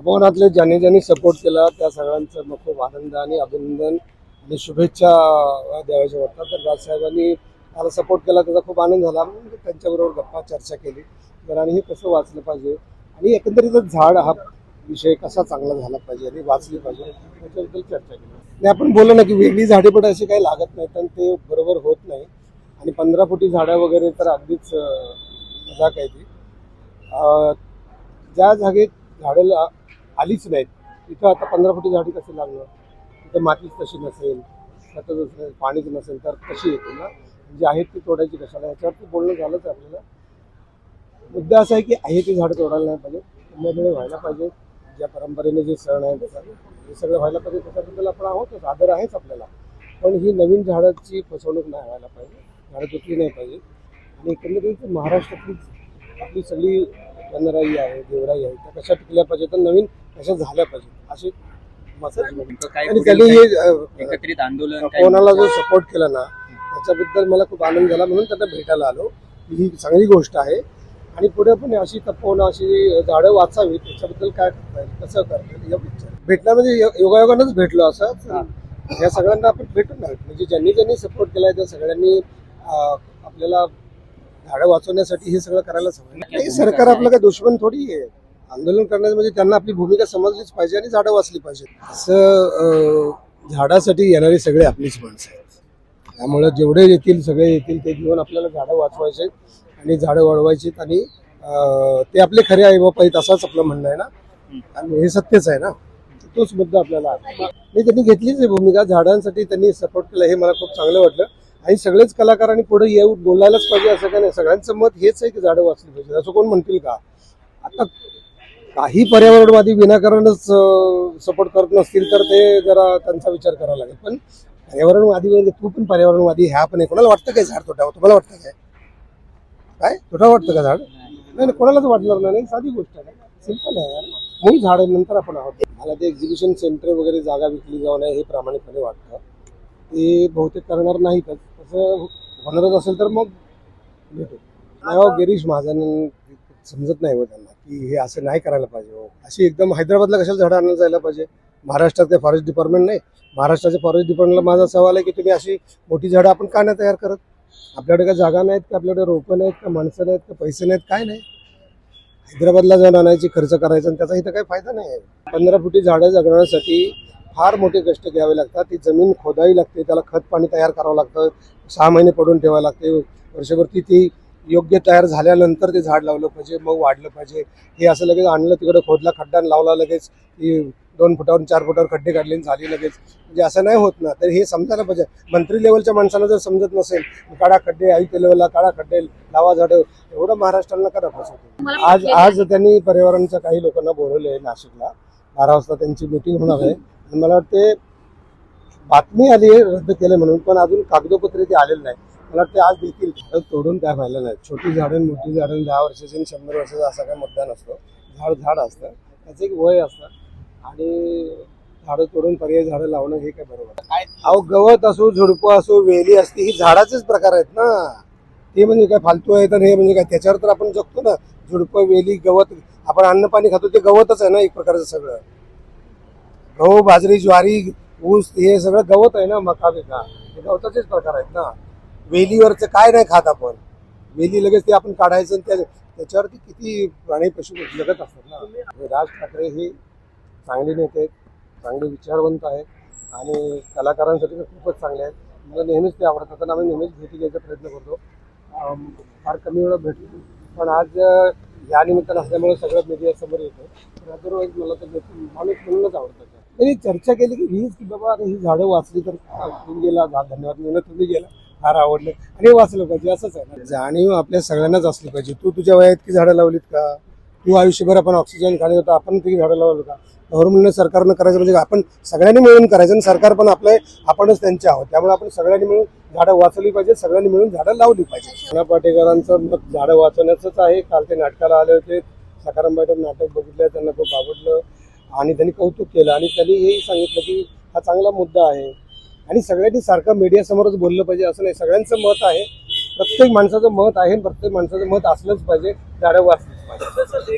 तपोवनातले ज्यांनी ज्यांनी सपोर्ट केला त्या सगळ्यांचं मग खूप आनंद आणि अभिनंदन आणि शुभेच्छा द्याव्याच्या वाटतात. तर राजसाहेबांनी मला सपोर्ट केला त्याचा खूप आनंद झाला. म्हणजे त्यांच्याबरोबर गप्पा चर्चा केली तर आणि हे कसं वाचलं पाहिजे आणि एकंदरीतच झाड हा विषय कसा चांगला झाला पाहिजे आणि वाचली पाहिजे त्याच्याबद्दल चर्चा केली. आणि आपण बोललो ना की वेगळी झाडे पण अशी काही लागत नाहीत आणि ते बरोबर होत नाही. आणि 15 फुटी झाडं वगैरे तर अगदीच मजाक आहे ती. ज्या जागेत झाडं आलीच नाहीत तिथं आता 15 फुटी झाडी कशी लागणार. तिथं मातीच तशी नसेल, खतच नसेल, पाणीच नसेल तर कशी येतील ना. म्हणजे आहेत ती तोडायची कशाला, ह्याच्यावरती बोलणं झालंच आपल्याला. मुद्दा असा आहे की आहे ती झाडं तोडायला नाही पाहिजे, पुण्यामुळे व्हायला पाहिजे. ज्या परंपरेने जे सण आहे त्याचा हे सगळं व्हायला पाहिजे, त्याच्याबद्दल आपण आहोतच, आदर आहेच आपल्याला. पण ही नवीन झाडाची फसवणूक नाही व्हायला पाहिजे, झाडं तुटली नाही पाहिजे. आणि एकंदरीत महाराष्ट्रातलीच आपली सगळी वनराई आहे, देवराई आहे, त्या कशा टिकल्या पाहिजे तर नवीन कशा झाल्या पाहिजे अशी आणि त्यांनी हे एकत्रित आंदोलन कोणाला जो सपोर्ट केला ना त्याच्याबद्दल मला खूप आनंद झाला. म्हणून त्यांना भेटायला आलो. ही चांगली गोष्ट आहे आणि पुढे पण अशी तपोवन अशी झाडं वाचावी त्याच्याबद्दल काय करता येईल, कसं करता येईल भेटणार म्हणजे योगायोगानंच भेटलो असं. या सगळ्यांना आपण भेटून नाही म्हणजे ज्यांनी ज्यांनी सपोर्ट केलाय त्या सगळ्यांनी आपल्याला झाडं वाचवण्यासाठी हे सगळं करायलाच हवं. सरकार आपलं काय दुश्मन थोडी आहे. आंदोलन करण्याचं म्हणजे त्यांना आपली भूमिका समजलीच पाहिजे आणि झाडं वाचली पाहिजे. असं झाडासाठी येणारी सगळे आपलीच माणसं आहेत. त्यामुळे जेवढे येतील सगळे येतील ते घेऊन आपल्याला झाडं वाचवायचे आणि झाडं वाढवायची आणि ते आपले खरे आई बाप आहेत असंच आपलं म्हणणं आहे ना. आणि हे सत्यच आहे ना. तोच मुद्दा आपल्याला नाही त्यांनी घेतलीच आहे भूमिका. झाडांसाठी त्यांनी सपोर्ट केला हे मला खूप चांगलं वाटलं. आणि सगळेच कलाकारांनी पुढे येऊन बोलायलाच पाहिजे असं काय नाही. सगळ्यांचं मत हेच आहे की झाडं वाचली पाहिजे असं कोण म्हणतील का. आता काही पर्यावरणवादी विनाकारणच सपोर्ट करत नसतील तर ते जरा त्यांचा विचार करावा लागेल. पण पर्यावरणवादी म्हणजे तू पण पर्यावरणवादी ह्या पण आहे. कोणाला वाटतं काय झाड तोटावं, तुम्हाला वाटतं काय काय तोटावं वाटतं का झाड. नाही कोणालाच वाटणार नाही. साधी गोष्ट आहे, सिंपल आहे यार. म्हणून झाड नंतर आपण आहोत. मला ते एक्झिबिशन सेंटर वगैरे जागा विकली जाऊ नये हे प्रामाणिकपणे वाटतं. ते बहुतेक करणार नाहीतच. तसं होणारच असेल तर मग भेटू. नाही हो गिरीश महाजन समजत नाही हो त्यांना की हे असं नाही करायला पाहिजे हो. अशी एकदम हैदराबादला कशाला झाडं आणायला जायला पाहिजे. महाराष्ट्रात काही फॉरेस्ट डिपार्टमेंट नाही. महाराष्ट्राच्या फॉरेस्ट डिपार्टमेंटला माझा सवाल आहे की तुम्ही अशी मोठी झाडं आपण का नाही तयार करत. आपल्याकडे काय जागा नाहीत का, आपल्याकडे रोपं नाहीत का, माणसं नाहीत का, पैसे नाहीत, काय नाही. हैदराबादला जाऊन आणायची खर्च करायचा आणि त्याचा इथं काही फायदा नाही आहे. 15 फुटी झाडं जगण्यासाठी फार मोठे कष्ट घ्यावे लागतात. ती जमीन खोदावी लागते, त्याला खत पाणी तयार करावं लागतं, 6 महिने पडून ठेवावं लागते, वर्षभर ती योग्य तयार झाल्यानंतर ते झाड लावलं पाहिजे, मग वाढलं पाहिजे. हे असं लगेच आणलं तिकडे खोदला खड्डा लावला लगेच की 2 फुटावर 4 फुटावर खड्डे काढले झाली लगेच. म्हणजे असं नाही होत ना. तर हे समजायला पाहिजे. मंत्री लेवलच्या माणसाला जर समजत नसेल काढा खड्डे, आयुक्त लेवलला काढा खड्डे, लावा झाडं, एवढं महाराष्ट्राला करा फसवतो. आज त्यांनी पर्यावरणच्या काही लोकांना बोलवले आहे नाशिकला. 12 वाजता त्यांची मीटिंग होणार आहे. आणि मला वाटते बातमी आली आहे रद्द केलं म्हणून, पण अजून कागदोपत्री ते आलेलं नाही. मला वाटते आज देखील झाडं तोडून काय व्हायला नाही. छोटी झाडं मोठी झाडं 10 वर्षाची आणि 100 वर्षाचा असा काय मुद्दा नसतो. झाड असतं, त्याचं एक वय असतं. आणि झाडं तोडून पर्याय झाडं लावणं हे काय बरोबर आहे. अहो गवत असो, झुडपं असो, वेली असते, ही झाडाचेच प्रकार आहेत ना. ते म्हणजे काय फालतू आहेत आणि हे म्हणजे काय. त्याच्यावर तर आपण जगतो ना. झुडपं, वेली, गवत, आपण अन्न पाणी खातो ते गवतच आहे ना एक प्रकारचं. सगळं गहू, बाजरी, ज्वारी, ऊस हे सगळं गवत आहे ना. मका बिका हे गवताचेच प्रकार आहेत ना. वेलीवरचं काय नाही खात आपण. वेली लगेच ते आपण काढायचं आणि त्याच्यावरती किती प्राणी पशु जगत असतात ना. राज ठाकरे हे चांगले नेते आहेत, चांगले विचारवंत आहेत आणि कलाकारांसाठी तर खूपच चांगले आहेत. मला नेहमीच ते आवडतात आणि आम्ही नेहमीच भेटी घ्यायचा प्रयत्न करतो. फार कमी वेळा भेटतो पण आज या निमित्तानं असल्यामुळे सगळं मीडियासमोर येतं. तर अदरवाईज मला तर माणूस म्हणूनच आवडतं. त्यांनी चर्चा केली की हीच की बाबा ही झाडं वाचली तर तुम्ही गेला धन्यवाद म्हणून तुम्ही गेला फार आवडलं आणि वाचलं पाहिजे असंच आहे ना. जाणीव आपल्या सगळ्यांनाच असली पाहिजे. तू तुझ्या वयात की झाडं लावलीत का. तू आयुष्यभर आपण ऑक्सिजन खाणे होतं आपण ती झाडं लावलं का. गव्हर्नमेंटने सरकारनं करायचं म्हणजे आपण सगळ्यांनी मिळून करायचं आणि सरकार पण आपलं आपणच त्यांचे आहोत. त्यामुळे आपण सगळ्यांनी मिळून झाडं वाचवली पाहिजे, सगळ्यांनी मिळून झाडं लावली पाहिजे. नाना पाटेकरांचं मत झाडं वाचवण्याचंच आहे. काल ते नाटकाला आले होते. सखाराम बाईटम नाटक बघितलं, त्यांना खूप आवडलं आणि त्यांनी कौतुक केलं आणि त्यांनी हेही सांगितलं की हा चांगला मुद्दा आहे आणि सगळ्यांनी सारखं मीडियासमोरच बोललं पाहिजे असं नाही. सगळ्यांचं मत आहे, प्रत्येक माणसाचं मत आहे, प्रत्येक माणसाचं मत असलंच पाहिजे. झाडं वाचलीच पाहिजे.